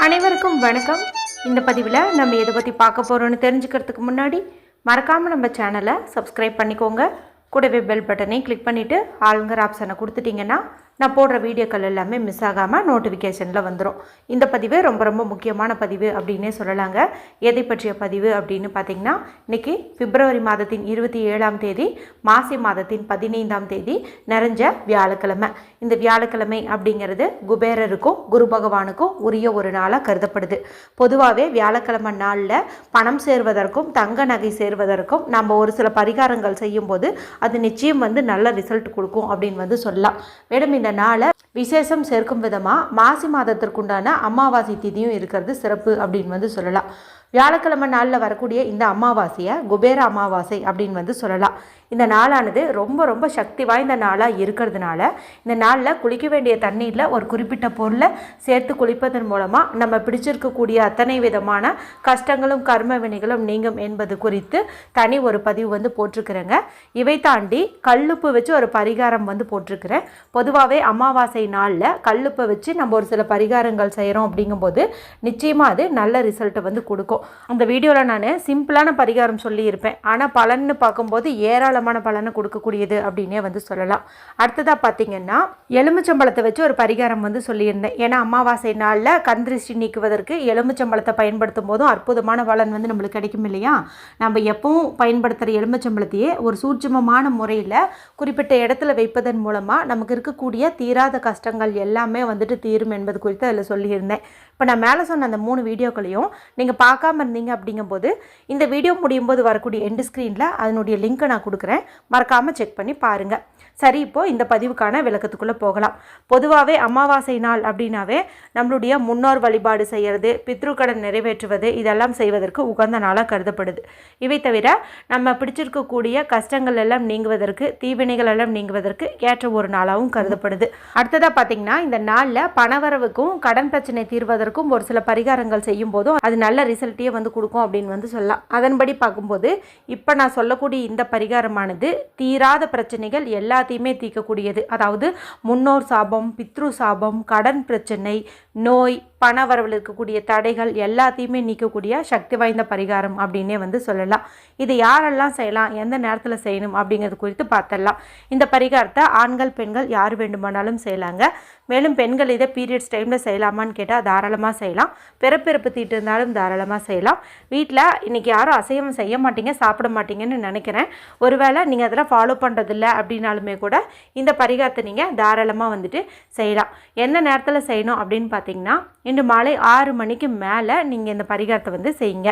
அனைவருக்கும் வணக்கம். இந்த பதிவில் நம்ம எதை பற்றி பார்க்க போகிறோன்னு தெரிஞ்சுக்கிறதுக்கு முன்னாடி மறக்காமல் நம்ம சேனலை சப்ஸ்கிரைப் பண்ணிக்கோங்க. கூடவே பெல் பட்டனை கிளிக் பண்ணிவிட்டு ஆளுங்கிற ஆப்ஷனை கொடுத்துட்டிங்கன்னா நான் போடுற வீடியோக்கள் எல்லாமே மிஸ் ஆகாமல் நோட்டிஃபிகேஷனில் வந்துடும். இந்த பதிவு ரொம்ப ரொம்ப முக்கியமான பதிவு அப்படின்னே சொல்லலாங்க. எதை பற்றிய பதிவு அப்படின்னு பார்த்திங்கன்னா, இன்றைக்கி பிப்ரவரி மாதத்தின் 27ஆம் தேதி, மாசி மாதத்தின் 15ஆம் தேதி நிறைஞ்ச வியாழக்கிழமை. இந்த வியாழக்கிழமை அப்படிங்கிறது குபேரருக்கும் குரு பகவானுக்கும் உரிய ஒரு நாளாக கருதப்படுது. பொதுவாகவே வியாழக்கிழமை நாளில் பணம் சேர்வதற்கும் தங்க நகை சேர்வதற்கும் நம்ம ஒரு சில பரிகாரங்கள் செய்யும்போது அது நிச்சயம் நல்ல ரிசல்ட் கொடுக்கும் அப்படின்னு சொல்லலாம். மேலும் இந்த நாளை விசேஷம் சேர்க்கும் விதமாக மாசி மாதத்திற்குண்டான அமாவாசை திதியும் இருக்கிறது சிறப்பு அப்படின்னு சொல்லலாம். வியாழக்கிழமை நாளில் வரக்கூடிய இந்த அமாவாசையை குபேர அமாவாசை அப்படின்னு சொல்லலாம். இந்த நாளானது ரொம்ப ரொம்ப சக்தி வாய்ந்த நாளாக இருக்கிறதுனால இந்த நாளில் குளிக்க வேண்டிய தண்ணீரில் ஒரு குறிப்பிட்ட பொருளை சேர்த்து குளிப்பதன் மூலமாக நம்ம பிடிச்சிருக்கக்கூடிய அத்தனை விதமான கஷ்டங்களும் கர்ம வினைகளும் நீங்கும் என்பது குறித்து தனி ஒரு பதிவு போட்டிருக்கிறேங்க. இவை தாண்டி கல்லுப்பு வச்சு ஒரு பரிகாரம் போட்டிருக்கிறேன். பொதுவாகவே அமாவாசை நாளில் கல்லுப்பை வச்சு நம்ம ஒரு சில பரிகாரங்கள் செய்கிறோம் அப்படிங்கும்போது நிச்சயமாக அது நல்ல ரிசல்ட்டை கொடுக்கும். அந்த வீடியோவில் நான் சிம்பிளான பரிகாரம் சொல்லியிருப்பேன், ஆனால் பலன்னு பார்க்கும்போது ஏராளமான பலனை கொடுக்கக்கூடியது அப்படின்னே சொல்லலாம். அடுத்ததாக பார்த்தீங்கன்னா, எலுமிச்சம்பழத்தை வச்சு ஒரு பரிகாரம் சொல்லியிருந்தேன். ஏன்னா அமாவாசை நாளில் கண் திருஷ்டி நீக்குவதற்கு எலுமிச்சம்பழத்தை பயன்படுத்தும் போதும் அற்புதமான பலன் நம்மளுக்கு கிடைக்கும் இல்லையா. நம்ம எப்பவும் பயன்படுத்துகிற எலுமிச்சம்பழத்தையே ஒரு சூட்சுமமான முறையில் குறிப்பிட்ட இடத்துல வைப்பதன் மூலமாக நமக்கு இருக்கக்கூடிய தீராத கஷ்டங்கள் எல்லாமே தீரும் என்பது குறித்து அதில் சொல்லியிருந்தேன். இப்போ நான் மேலே சொன்ன அந்த 3 வீடியோக்களையும் நீங்கள் பார்க்காம இருந்தீங்க அப்படிங்கும்போது இந்த வீடியோ முடியும் போது வரக்கூடிய எண்டு ஸ்க்ரீனில் அதனுடைய லிங்க்கை நான் கொடுக்குறேன், மறக்காமல் செக் பண்ணி பாருங்கள். சரி, இப்போது இந்த பதிவுக்கான விளக்கத்துக்குள்ளே போகலாம். பொதுவாகவே அமாவாசை நாள் அப்படின்னாவே நம்மளுடைய முன்னோர் வழிபாடு செய்கிறது, பித்ருக்கடன் நிறைவேற்றுவது, இதெல்லாம் செய்வதற்கு உகந்த நாளாக கருதப்படுது. இவை தவிர நம்ம பிடிச்சிருக்கக்கூடிய கஷ்டங்கள் எல்லாம் நீங்குவதற்கு, தீவினைகள் எல்லாம் நீங்குவதற்கு ஏற்ற ஒரு நாளாகவும் கருதப்படுது. அடுத்ததாக பார்த்திங்கன்னா, இந்த நாளில் பணவரவுக்கும் கடன் பிரச்சனை தீர்வதற்கும் ஒரு சில பரிகாரங்கள் செய்யும் போதும் அது நல்ல ரிசல்ட்டையே கொடுக்கும் அப்படின்னு சொல்லலாம். அதன்படி பார்க்கும்போது இப்போ நான் சொல்லக்கூடிய இந்த பரிகாரமானது தீராத பிரச்சனைகள் எல்லாத்தையுமே தீர்க்கக்கூடியது. அதாவது முன்னோர் சாபம், பித்ரு சாபம், கடன் பிரச்சனை, நோய், பண வரவில் இருக்கக்கூடிய தடைகள் எல்லாத்தையுமே நீக்கக்கூடிய சக்தி வாய்ந்த பரிகாரம் அப்படின்னே சொல்லலாம். இது யாரெல்லாம் செய்யலாம், எந்த நேரத்தில் செய்யணும் அப்படிங்கிறது குறித்து பார்த்தரலாம். இந்த பரிகாரத்தை ஆண்கள் பெண்கள் யார் வேண்டுமானாலும் செய்யலாங்க. மேலும் பெண்கள் இதை பீரியட்ஸ் டைமில் செய்யலாமான்னு கேட்டால் தாராளமாக செய்யலாம். பிறப்பிறப்பு தீட்டு இருந்தாலும் தாராளமாக செய்யலாம். வீட்டில் இன்றைக்கி யாரும் அசைவம் செய்ய மாட்டீங்க, சாப்பிட மாட்டீங்கன்னு நினைக்கிறேன். ஒருவேளை நீங்கள் அதெல்லாம் ஃபாலோ பண்ணுறதில்ல அப்படின்னாலுமே கூட இந்த பரிகாரத்தை நீங்கள் தாராளமாக செய்யலாம். எந்த நேரத்தில் செய்யணும் அப்படின்னு பார்த்தீங்கன்னா, இன்று மாலை 6 மணிக்கு மேலே நீங்கள் இந்த பரிகாரத்தை செய்யுங்க.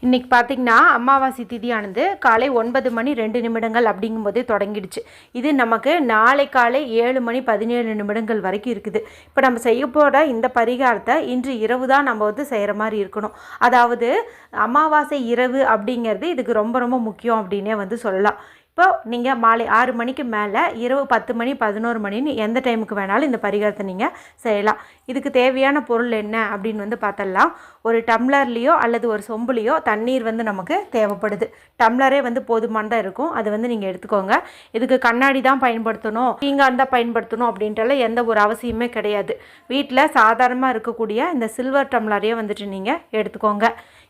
இன்றைக்கி பார்த்திங்கன்னா அமாவாசை திதியானது காலை 9 மணி 2 நிமிடங்கள் அப்படிங்கும்போதே தொடங்கிடுச்சு. இது நமக்கு நாளை காலை 7 மணி 17 நிமிடங்கள் வரைக்கும் இருக்குது. இப்போ நம்ம செய்ய போகிற இந்த பரிகாரத்தை இன்று இரவு தான் நம்ம செய்கிற மாதிரி இருக்கணும். அதாவது அமாவாசை இரவு அப்படிங்கிறது இதுக்கு ரொம்ப ரொம்ப முக்கியம் அப்படின்னே சொல்லலாம். இப்போ நீங்கள் மாலை 6 மணிக்கு மேலே இரவு 10 மணி 11 மணின்னு எந்த டைமுக்கு வேணாலும் இந்த பரிகாரத்தை நீங்கள் செய்யலாம். இதுக்கு தேவையான பொருள் என்ன அப்படின்னு பார்த்தரலாம். ஒரு டம்ளர்லேயோ அல்லது ஒரு சொம்புலேயோ தண்ணீர் நமக்கு தேவைப்படுது. டம்ளரே போதுமானதாக இருக்கும், அது நீங்கள் எடுத்துக்கோங்க. இதுக்கு கண்ணாடி தான் பயன்படுத்தணும், பீங்கான் தான் பயன்படுத்தணும் அப்படின்றலாம் எந்த ஒரு அவசியமே கிடையாது. வீட்டில் சாதாரணமாக இருக்கக்கூடிய இந்த சில்வர் டம்ளரையே நீங்கள் எடுத்துக்கோங்க.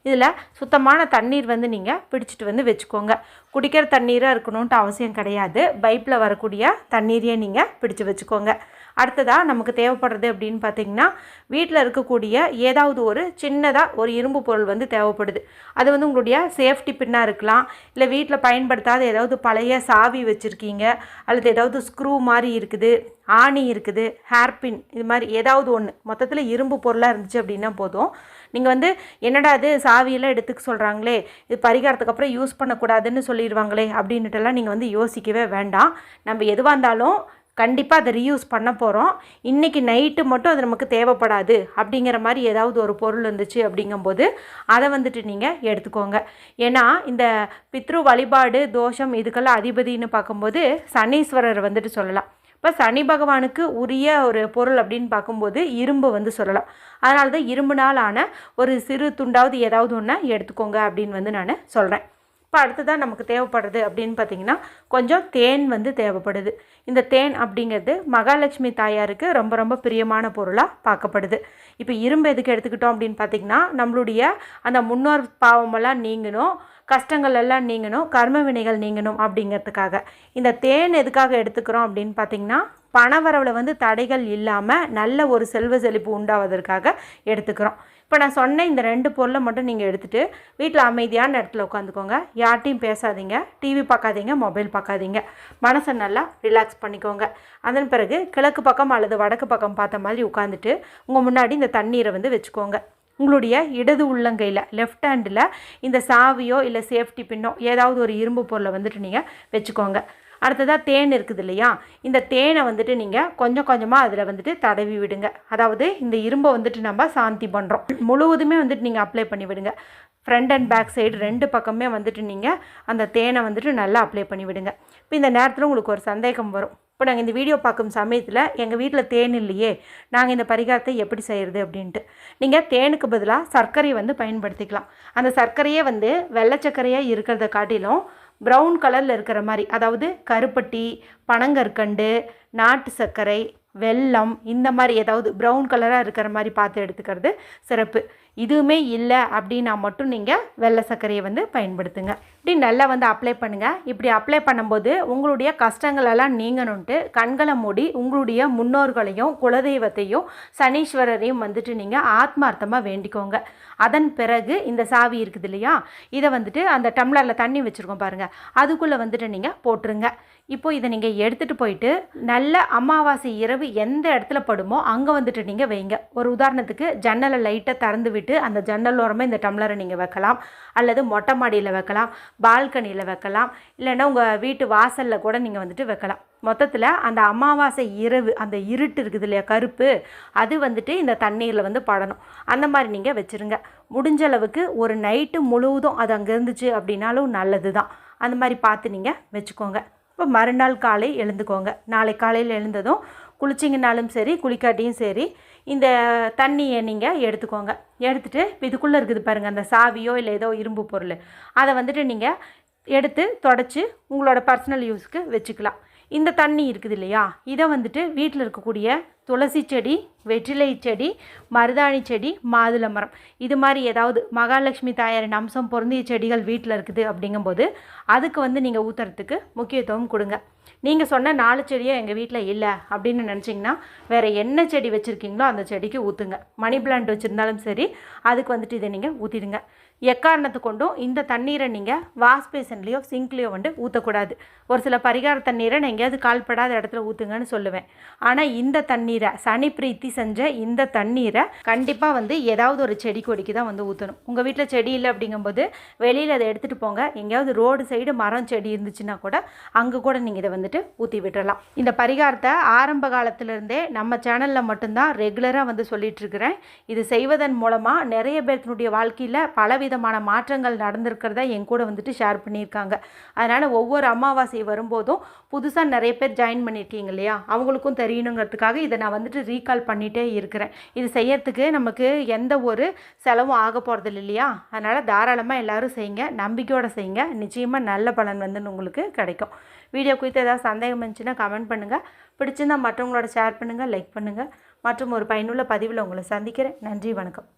இதில் சுத்தமான தண்ணீர் நீங்கள் பிடிச்சிட்டு வச்சுக்கோங்க. குடிக்கிற தண்ணீராக இருக்கணுன்ட்டு அவசியம் கிடையாது. பைப்பில் வரக்கூடிய தண்ணீரையே நீங்கள் பிடிச்சி வச்சுக்கோங்க. அடுத்ததாக நமக்கு தேவைப்படுறது அப்படின்னு பார்த்திங்கன்னா, வீட்டில் இருக்கக்கூடிய ஏதாவது ஒரு சின்னதாக ஒரு இரும்பு பொருள் தேவைப்படுது. அது உங்களுடைய சேஃப்டி பின்னாக இருக்கலாம், இல்லை வீட்டில் பயன்படுத்தாத ஏதாவது பழைய சாவி வச்சுருக்கீங்க, அல்லது ஏதாவது ஸ்க்ரூ மாதிரி இருக்குது, ஆணி இருக்குது, ஹேர்பின், இது மாதிரி ஏதாவது ஒன்று மொத்தத்தில் இரும்பு பொருளாக இருந்துச்சு அப்படின்னா போதும். நீங்கள் என்னடா அது சாவியெல்லாம் எடுத்துக்க சொல்கிறாங்களே, இது பரிகாரத்துக்கு அப்புறம் யூஸ் பண்ணக்கூடாதுன்னு சொல்லிடுவாங்களே அப்படின்ட்டுலாம் நீங்கள் யோசிக்கவே வேண்டாம். நம்ம எதுவாக இருந்தாலும் கண்டிப்பாக அதை ரீயூஸ் பண்ண போகிறோம். இன்றைக்கி நைட்டு மட்டும் அது நமக்கு தேவைப்படாது அப்படிங்கிற மாதிரி ஏதாவது ஒரு பொருள் இருந்துச்சு அப்படிங்கும்போது அதை நீங்கள் எடுத்துக்கோங்க. ஏன்னா இந்த பித்ரு வழிபாடு தோஷம் இதுக்கெல்லாம் அதிபதினு பார்க்கும்போது சனீஸ்வரர் சொல்லலாம். இப்போ சனி பகவானுக்கு உரிய ஒரு பொருள் அப்படின்னு பார்க்கும்போது இரும்பு சொல்லலாம். அதனால தான் இரும்புனால் ஆன ஒரு சிறு துண்டாவது ஏதாவது ஒன்று எடுத்துக்கோங்க அப்படின்னு நான் சொல்கிறேன். இப்போ அடுத்ததாக நமக்கு தேவைப்படுறது அப்படின்னு பார்த்திங்கன்னா கொஞ்சம் தேன் வந்து தேவைப்படுது. இந்த தேன் அப்படிங்கிறது மகாலட்சுமி தாயாருக்கு ரொம்ப ரொம்ப பிரியமான பொருளாக பார்க்கப்படுது. இப்போ இரும்பு எதுக்கு எடுத்துக்கிட்டோம் அப்படின்னு பார்த்திங்கன்னா நம்மளுடைய அந்த முன்னோர் பாவமெல்லாம் நீங்கணும், கஷ்டங்கள் எல்லாம் நீங்கணும், கர்ம வினைகள் நீங்கணும் அப்படிங்கிறதுக்காக. இந்த தேன் எதுக்காக எடுத்துக்கிறோம் அப்படின்னு பார்த்திங்கன்னா பணவரவில் வந்து தடைகள் இல்லாமல் நல்ல ஒரு செல்வ செழிப்பு உண்டாவதற்காக எடுத்துக்கிறோம். இப்போ நான் சொன்ன இந்த 2 பொருளை மட்டும் நீங்கள் எடுத்துகிட்டு வீட்டில் அமைதியான இடத்துல உட்காந்துக்கோங்க. யார்ட்டையும் பேசாதீங்க, டிவி பார்க்காதீங்க, மொபைல் பார்க்காதீங்க. மனசை நல்லா ரிலாக்ஸ் பண்ணிக்கோங்க. அதன் பிறகு கிழக்கு பக்கம் அல்லது வடக்கு பக்கம் பார்த்த மாதிரி உட்காந்துட்டு உங்கள் முன்னாடி இந்த தண்ணீரை வந்து வச்சுக்கோங்க. உங்களுடைய இடது உள்ளங்கையில் லெஃப்ட் ஹேண்டில் இந்த சாவியோ இல்லை சேஃப்டி பின்னோ ஏதாவது ஒரு இரும்பு பொருளை வந்துட்டு நீங்கள் வச்சுக்கோங்க. அடுத்ததாக தேன் இருக்குது இல்லையா, இந்த தேனை வந்துட்டு நீங்கள் கொஞ்சம் கொஞ்சமாக அதில் வந்துட்டு தடவி விடுங்க. அதாவது இந்த இரும்பை வந்துட்டு நம்ம சாந்தி பண்ணுறோம். முழுவதுமே வந்துட்டு நீங்கள் அப்ளை பண்ணி விடுங்க. ஃப்ரண்ட் அண்ட் பேக் சைடு 2 பக்கமே வந்துட்டு நீங்கள் அந்த தேனை வந்துட்டு நல்லா அப்ளை பண்ணி விடுங்க. இப்போ இந்த நேரத்தில் உங்களுக்கு ஒரு சந்தேகம் வரும். இப்போ நாங்கள் இந்த வீடியோ பார்க்கும் சமயத்தில் எங்கள் வீட்டில் தேன் இல்லையே, நாங்கள் இந்த பரிகாரத்தை எப்படி செய்கிறது அப்படின்ட்டு. நீங்கள் தேனுக்கு பதிலாக சர்க்கரை வந்து பயன்படுத்திக்கலாம். அந்த சர்க்கரையே வந்து வெள்ளை சர்க்கரையாக இருக்கிறத காட்டிலும் ப்ரௌன் கலரில் இருக்கிற மாதிரி, அதாவது கருப்பட்டி, பனங்கற்கண்டு, நாட்டு சர்க்கரை, வெல்லம், இந்த மாதிரி ஏதாவது ப்ரௌன் கலராக இருக்கிற மாதிரி பார்த்து எடுத்துக்கிறது சிறப்பு. இதுவுமே இல்லை அப்படின்னா மட்டும் நீங்கள் வெள்ளை சர்க்கரையை வந்து பயன்படுத்துங்க. இப்படி நல்லா வந்து அப்ளை பண்ணுங்கள். இப்படி அப்ளை பண்ணும்போது உங்களுடைய கஷ்டங்களெல்லாம் நீங்கணுன்ட்டு கண்களை மூடி உங்களுடைய முன்னோர்களையும் குலதெய்வத்தையும் சனீஸ்வரரையும் வந்துட்டு நீங்கள் ஆத்மார்த்தமாக வேண்டிக்கோங்க. அதன் பிறகு இந்த சாவி இருக்குது இல்லையா, இதை வந்துட்டு அந்த டம்ளரில் தண்ணி வச்சுருக்கோம் பாருங்கள், அதுக்குள்ளே வந்துட்டு நீங்கள் போட்டுருங்க. இப்போது இதை நீங்கள் எடுத்துகிட்டு போயிட்டு நல்ல அமாவாசை இரவு எந்த இடத்துல படுமோ அங்கே வந்துட்டு நீங்கள் வைங்க. ஒரு உதாரணத்துக்கு ஜன்னலை லைட்டாக திறந்து விட்டு அந்த ஜன்னல் ஓரமாக இந்த டம்ளரை நீங்கள் வைக்கலாம், அல்லது மொட்டை மாடியில் வைக்கலாம், பால்கனியில் வைக்கலாம், இல்லைன்னா உங்கள் வீட்டு வாசலில் கூட நீங்கள் வந்துட்டு வைக்கலாம். மொத்தத்தில் அந்த அமாவாசை இரவு அந்த இருட்டு இருக்குது இல்லையா, கருப்பு, அது வந்துட்டு இந்த தண்ணீரில் வந்து படணும். அந்த மாதிரி நீங்கள் வச்சுருங்க. முடிஞ்ச அளவுக்கு ஒரு நைட்டு முழுவதும் அது அங்கே இருந்துச்சு அப்படின்னாலும் நல்லது தான். அந்த மாதிரி பார்த்து நீங்கள் வச்சுக்கோங்க. இப்போ மறுநாள் காலை எழுந்துக்கோங்க. நாளை காலையில் எழுந்ததும் குளிச்சிங்கனாலும் சரி குளிக்காட்டியும் சரி இந்த தண்ணியை நீங்கள் எடுத்துக்கோங்க. எடுத்துகிட்டு இப்போ இதுக்குள்ளே இருக்குது பாருங்கள் அந்த சாவியோ இல்லை ஏதோ இரும்பு பொருள், அதை வந்துட்டு நீங்கள் எடுத்து தொடச்சி உங்களோட பர்சனல் யூஸ்க்கு வச்சுக்கலாம். இந்த தண்ணி இருக்குது இல்லையா, இதை வந்துட்டு வீட்டில் இருக்கக்கூடிய துளசி செடி, வெற்றிலை செடி, மருதாணி செடி, மாதுளை மரம், இது மாதிரி ஏதாவது மகாலட்சுமி தாயாரின் அம்சம் பொருந்திய செடிகள் வீட்டில் இருக்குது அப்படிங்கும்போது அதுக்கு வந்து நீங்கள் ஊற்றுறதுக்கு முக்கியத்துவம் கொடுங்க. நீங்கள் சொன்ன 4 செடியும் எங்கள் வீட்டில் இல்லை அப்படின்னு நினச்சிங்கன்னா வேறு என்ன செடி வச்சுருக்கீங்களோ அந்த செடிக்கு ஊற்றுங்க. மணி பிளான்ட் வச்சுருந்தாலும் சரி அதுக்கு வந்துட்டு இதை நீங்கள் ஊற்றிடுங்க. எக்காரணத்தை கொண்டும் இந்த தண்ணீரை நீங்கள் வாஷ் பேசன்லேயோ சிங்க்லேயோ வந்து ஊற்றக்கூடாது. ஒரு சில பரிகார தண்ணீரை நான் எங்கேயாவது கால்படாத இடத்துல ஊற்றுங்கன்னு சொல்லுவேன். ஆனால் இந்த தண்ணீரை சனி பிரீத்தி செஞ்ச இந்த தண்ணீரை கண்டிப்பாக வந்து ஏதாவது ஒரு செடி கொடிக்கு தான் வந்து ஊற்றணும். உங்கள் வீட்டில் செடி இல்லை அப்படிங்கும்போது வெளியில் அதை எடுத்துகிட்டு போங்க. எங்கேயாவது ரோடு சைடு மரம் செடி இருந்துச்சுன்னா கூட அங்கே கூட நீங்கள் இதை வந்துட்டு ஊற்றி விட்டுடலாம். இந்த பரிகாரத்தை ஆரம்ப காலத்திலேருந்தே நம்ம சேனலில் மட்டும்தான் ரெகுலராக வந்து சொல்லிட்டு இருக்கிறேன். இது செய்வதன் மூலமாக நிறைய பேர்த்தினுடைய வாழ்க்கையில் பலவிதமான மாற்றங்கள் நடந்திருக்கிறத என் கூட வந்துட்டு ஷேர் பண்ணியிருக்காங்க. அதனால் ஒவ்வொரு அமாவாசை வரும்போதும் புதுசாக நிறைய பேர் ஜாயின் பண்ணியிருக்கீங்க இல்லையா, அவங்களுக்கும் தெரியணுங்கிறதுக்காக இதை நான் வந்துட்டு ரீகால் பண்ணிகிட்டே இருக்கிறேன். இது செய்யறதுக்கு நமக்கு எந்த ஒரு செலவும் ஆக போகிறது இல்லையா, அதனால் தாராளமாக எல்லோரும் செய்யுங்க, நம்பிக்கையோடு செய்யுங்க. நிச்சயமாக நல்ல பலன் வந்து உங்களுக்கு கிடைக்கும். வீடியோ குறித்து ஏதாவது சந்தேகம் இருந்துச்சுன்னா கமெண்ட் பண்ணுங்கள். பிடிச்சிருந்தால் மற்றவங்களோட ஷேர் பண்ணுங்கள், லைக் பண்ணுங்கள். மற்றும் ஒரு பயனுள்ள பதிவில் உங்களை சந்திக்கிறேன். நன்றி, வணக்கம்.